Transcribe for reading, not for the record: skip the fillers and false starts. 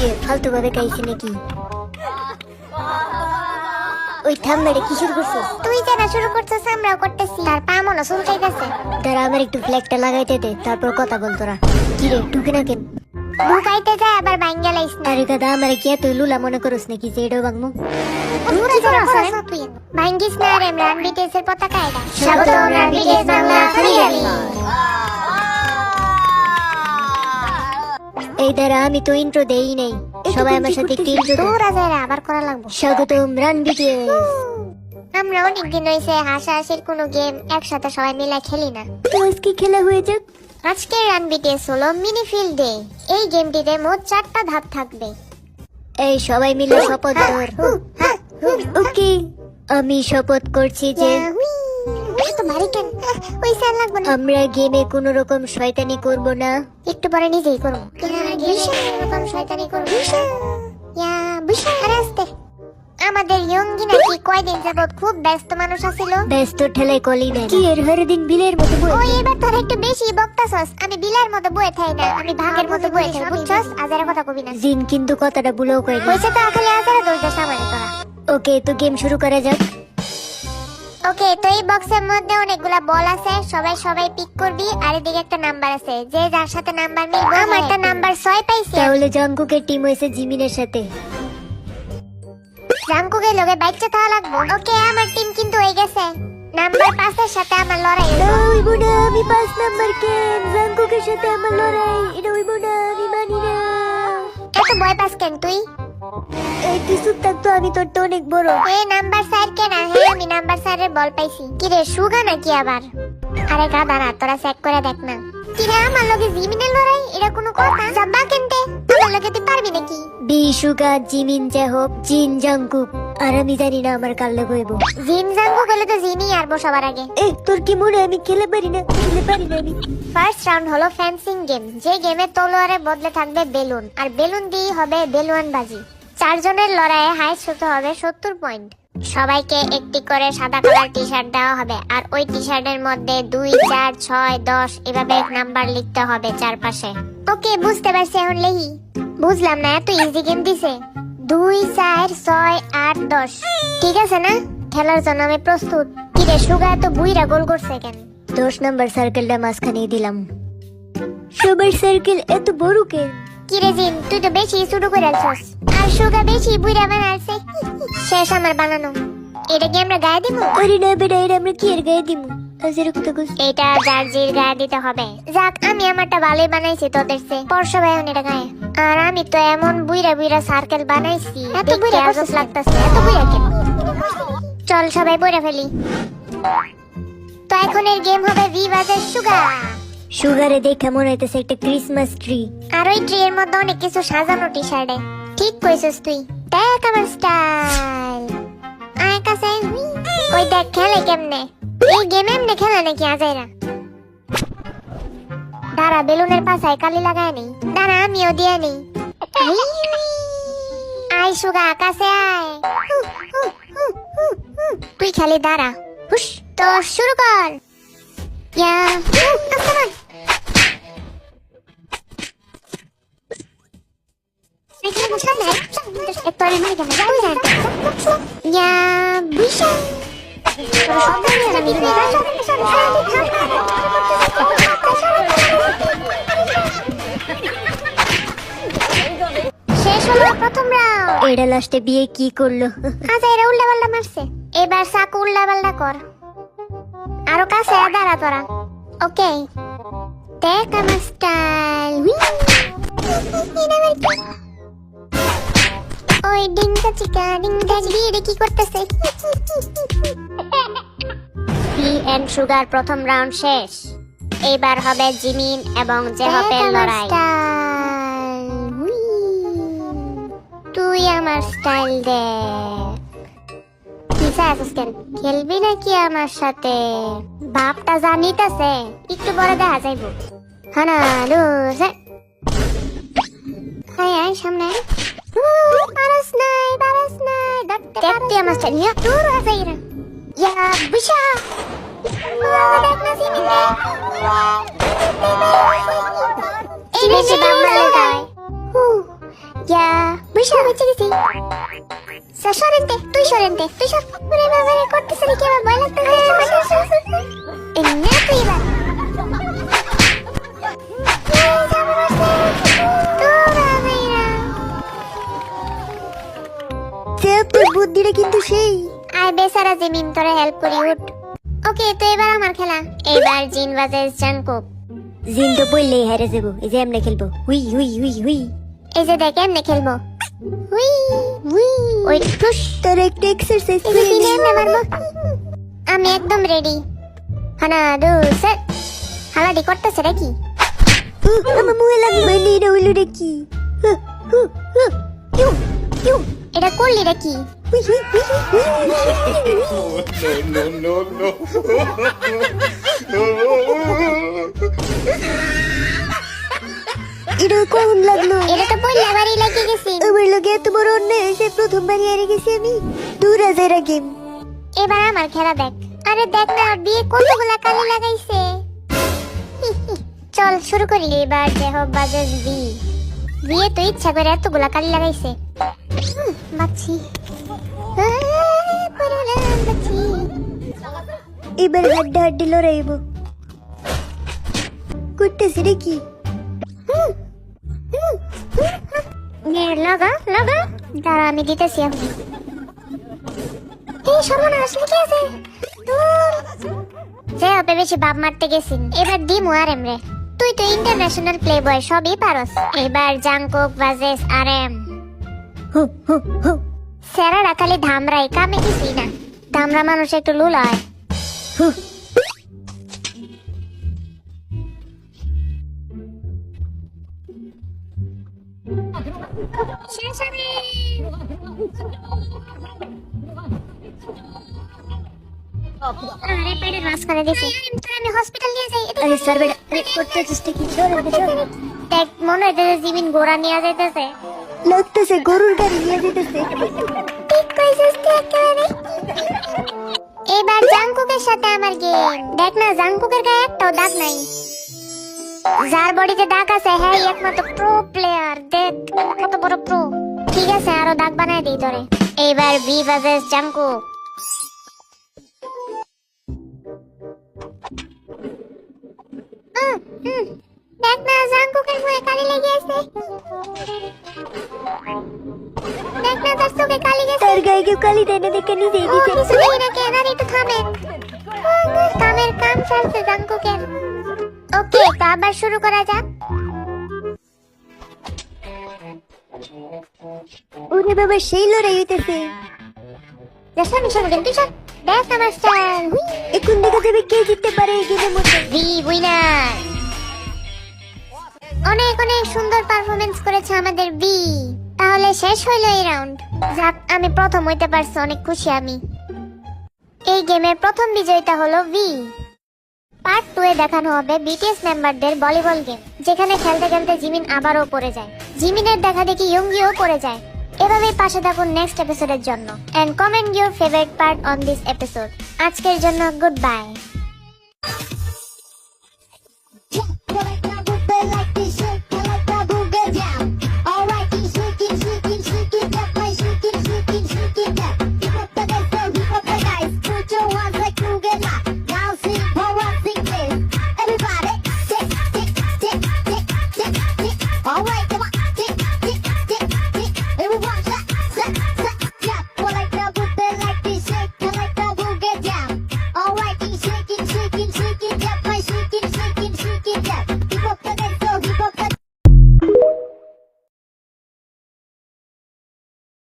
কিরে ফালতু ভাবে খাইছি নাকি? ওই থাম মেরে কি শুরু করছিস? তুই যেটা শুরু করছিস আমরাও করতেছি। তার পা মনে চুলকাইতেছে। দাঁড়া আমার একটু ফ্ল্যাগটা লাগাইতে দে, তারপর কথা বল তোরা। কিরে টুকে না কেন? ঢুকাইতে যায় আবার ভাঙ্গা লাইস না। আরে দাদা আমার কি তুই লুলা মনে করস নাকি যে এটাও ভাঙমু? দূরে যারা আছে তুই ভাঙ্গিস না রে। রান বিটিএস এর পতাকা এটা। স্বাগতম রান বিটিএস বাংলা ফ্রিডালি। এই দাঁড়া আমি তো ইন্ট্রো দেই নাই, সবাই আমার সাথে একটু ইন্ট্রো দে। দূরে যারা আবার করা লাগবে। স্বাগতম রান বিটিএস। আমরা অনেকদিন হইছে হাসাহাসির কোনো গেম একসাথে সবাই মিলে খেলি না। তো আজকে খেলা হয়ে যাক। আজকে রান বিটিএস হলো মিনি ফিল্ড ডে। এই গেমটিতে মোট 4টা ধাপ থাকবে। এই সবাই মিলে শপথ কর। ওকে আমি শপথ করছি যে তো ভারী কেন? ওই স্যার লাগবে না। আমরা গেমে কোনো রকম শয়তানি করব না। একটু পরে নিজেই করব। এরকম শয়তানি করব। আরে আস্তে। আমাদের ইয়ঙ্গি নাকি কয়দিন যাবত খুব ব্যস্ত মানুষ আছিল। ব্যস্ত ঠেলাই কলি না কি এর হরে দিন বিলের মতো বই। ওই এবার তোর একটু বেশি বকতাছস। আমি বিলের মতো বয়ে থাই না, আমি ভাগের মতো বয়ে থাই, বুঝছস? আজারে কথা কবি না। জিন কিন্তু কথাটা ভুলেও কই না। হইছে তো আসলে আজারে দোষ দেশ আমারে তোরা। ওকে তো গেম শুরু করা যাক। ওকে তো এই বক্সের মধ্যে অনেকগুলা বল আছে। সবাই সবাই পিক করবি। আর এদিকে একটা নাম্বার আছে, যে যার সাথে নাম্বার মিলবে। আমারটা নাম্বার 6 পাইছি। তাহলে জঙ্কুকের টিম হইছে জিমিনের সাথে। জাঙ্কুকে লগে বাইচে থাকা লাগবো। ওকে আমার টিম কিন্তু হয়ে গেছে। নাম্বার 5 এর সাথে আমার লড়াই। হইব না আমি 5 নাম্বার কেন? জঙ্কুকের সাথে আমার লড়াই এটা হইব না, আমি মানি না। এত ভয় পাস কেন তুই? এই তুই চুপ থাক তো, আমি তোর তো অনেক বড়। এ নাম্বার 4 কেন? হ্যাঁ আমি নাম্বার 4 এর বল পাইছি। কি রে সুগা নাকি আবার? আরে গাদা না, তোরা চেক করে দেখ না। কি রে আমার লগে জিমিনের লড়াই? এটা কোনো কথা? যাবা কেনতে? আমার লগে তুই পারবি নাকি? বিশুকা জিমিন জাহব জিন জঙ্কুক। আর আমি জানি না আমার কাল লগে হইব। জিন জাঙ্কু গেলে তো জিনই আর সবার আগে। এ তোর কি মনে হয় আমি খেলে পারি না? খেলে পারি না আমি। ফার্স্ট রাউন্ড হলো ফেন্সিং গেম, যে গেমে তলোয়ারের বদলে থাকবে বেলুন, আর বেলুন দিয়ে হবে বেলুন বাজি। 4 জনের লড়াইয়ে হাইস্ট হতে হবে 70 পয়েন্ট। সবাইকে একটি করে সাদা কালার টি শার্ট দেওয়া হবে, আর ওই টি শার্টের মধ্যে 2, 4, 6, 10 এভাবে নাম্বার লিখতে হবে চারপাশে। ওকে বুঝতে পারছি, এখন লেহি। বুঝলাম না, এত ইজি গেম দিছে। 2, 4, 6, 8, 10 ঠিক আছে না? খেলার জন্য আমি প্রস্তুত। কি রে সুগা এত বুইরা গোল করছে কেন? 10 নাম্বার সার্কেলটা মাঝখানে দিলাম। সবার সার্কেল এত বড় কেন? কি রে জিন তুই তো বেশি শুরু করে আলছস। আর সুগা বেশি বুইরা বানাইছে। শেষ আমার বানানো। এটা কি আমরা গায়ে দিব? আরে না বেটা, এটা আমরা কি এর গায়ে দিমু? আজের কথা কইছ। এটা জার্জির গায়ে দিতে হবে। যাক আমি আমারটা ভালোই বানাইছি তোদের চেয়ে। পরশো ভাই এখন এটা গায়ে। আর আমি তো এমন বুইরা বুইরা সার্কেল বানাইছি, এত বুইরা আজব লাগতাছে। এত বুইরা কেন? চল সবাই বইরা ফেলি। তো এখন এর গেম হবে ভি ভার্সেস সুগা। সুগারে দেখে মনে হইতেছে একটা ক্রিসমাস ট্রি। আর ওই ট্রি এর মধ্যে অনেক কিছু সাজানো টি শার্টে। ঠিক কইছিস তুই। দেখ আমার স্টাইল। আয় কাছে। ওই দেখ খেলে কেমনে। এই গেম এমনে খেলে নাকি আজাইরা? দাঁড়া বেলুনের পাশায় কালি লাগায় নেই। দাঁড়া আমিও দিয়ে নেই। আয় সুগা কাছে আয়। তুই খালি দাঁড়া। হুশ তো শুরু কর। ইয়া আসমান। শেষ হলো প্রথম রাউন্ড। এটা লাস্টে বিয়ে কি করলো? আচ্ছা এরা উল্টা পাল্টা মারছে। এবার চাকু উল্টা পাল্টা কর। আরো কাছে দাঁড়া তোরা। ওকে দেখ আমার স্টাইল। ওই ডিংটা চিকা ডিংটা চিকা কি করতেছে? পি এন্ড সুগার প্রথম রাউন্ড শেষ। এবার হবে জিমিন এবং জেহপের লড়াই। তুই আমার স্টাইল দেখ। খেলবি নাকি আমার সাথে? বাপটা জানিতেছে একটু পরে দেখা যাইব। হানা লুজে আয় আয় সামনে। পারস নাই দেখতে আমার স্টাইল নিয়ে দূর হয়ে যাই না। ইয়া বিশা দেখ না সিমিন দে। এই বেশি বামড়ালে যায়। ইয়া বুঝা বেঁচে গেছি সরেন্তে তুই সর ওরে বাবা রে করতেছ কি আমার ভয় লাগতেছে এনে তুই এবার তোর বুদ্ধিটা কিন্তু সেই। আয় বেচারা জিমিন তোরে হেল্প করি উঠ ওকে তো এবার আমার খেলা এবার জিন ভার্সেস জাংকুক জিন তো বললেই হেরে যাবো, এই যে এমনি খেলবো, হুই হুই হুই হুই। এই যে দেখ এমনে খেলবো হুই হুই ওই টুস তোর একটা এক্সারসাইজ এই যে তিনে এমনে মারবো আমি একদম রেডি হানা দু সেট হালাডি করতেছে রে কি আমার মুখে লাগবে না, এটা হইলো রে কি? কিউ কিউ এটা করলি রে কি হুই হুই হুই হুই। No, no, no, এটা কখন লাগলো? এটা তো বললে আবারই লাগে গেছি আমার লগে এত বড় অন্যায় হয়েছে, প্রথমবারই হারে গেছি আমি। দূর হাজারা গেম। এবার আমার খেলা দেখ আরে দেখ না বিয়ে কতগুলা কালি লাগাইছে চল শুরু করি এবার দেহ বাজাজ বিয়ে তো ইচ্ছা করে এতগুলা কালি লাগাইছে বাচ্চি বাচ্চি এবার হাড্ডা হাড্ডি লড়াইব। করতেছি রে কি? লাগা দাঁড়া আমি দিতেছি এখন এই সর্বনাশ লিখে আছে যে আপে বেশি বাপ মারতে গেছিন এবার দিমু আর এমরে তুই তো ইন্টারন্যাশনাল প্লে বয় সবই পারস এবার জাংকুক ভার্সেস আরএম হু হু হু। সেরারা খালি ধামরাই কামে কিছুই না ধামরা মানুষ একটু লুলা হয় হু। আরে পেটের মাঝখানে দিছি আমি হসপিটাল নিয়ে যাই আরে স্যার বেটা, আরে করতেছিস কি? সরে সরে। দেখ মনে হইতেছে জিমিন গোড়া নিয়ে যাইতেছে লাগতেছে গরুর গাড়ি নিয়ে যেতেছে। ঠিক কইছিস তুই একেবারে এবার জাংকুকের সাথে আমার গেম দেখ না জাংকুকের গায়ে একটাও দাগ নাই যার বডিতে দাগ আছে হ্যাঁ একমাত্র প্রো প্লেয়ার দেখ কত বড় প্রো ঠিক আছে আরো দাগ বানাই দেই তোরে এবার বি ভার্সেস জাংকুক দেখ না জাংকুকের মুখে কালি লেগে আছে দেখ না তার চোখে কালি গেছে তার গায়ে কেউ কালি দেয় না দেখে নিজেই দিতে। কিছু দেখি না কেন আর একটু থামে কামের কাম চলছে জাংকুকের ওকে তো আবার শুরু করা যাক ওরে বাবা, সেই লড়াই হইতেছে। দেখ আমার স্টাইল এখন দেখা যাবে কে জিততে পারে এই গেমের মধ্যে। দি উইনার অনেক অনেক সুন্দর পারফরমেন্স করেছে আমাদের বি তাহলে শেষ হইলো এই রাউন্ড যাক আমি প্রথম হইতে পারছি অনেক খুশি আমি এই গেমের প্রথম বিজয়িতা হলো ভি পার্ট 2 এ দেখানো হবে বিটিএস মেম্বারদের ভলিবল গেম যেখানে খেলতে খেলতে জিমিন আবারও পড়ে যায় জিমিনের দেখা দেখি ইয়ঙ্গিও পড়ে যায় এভাবেই পাশে থাকুন নেক্সট এপিসোডের জন্য and comment your favourite part on this episode আজকের জন্য গুড বাই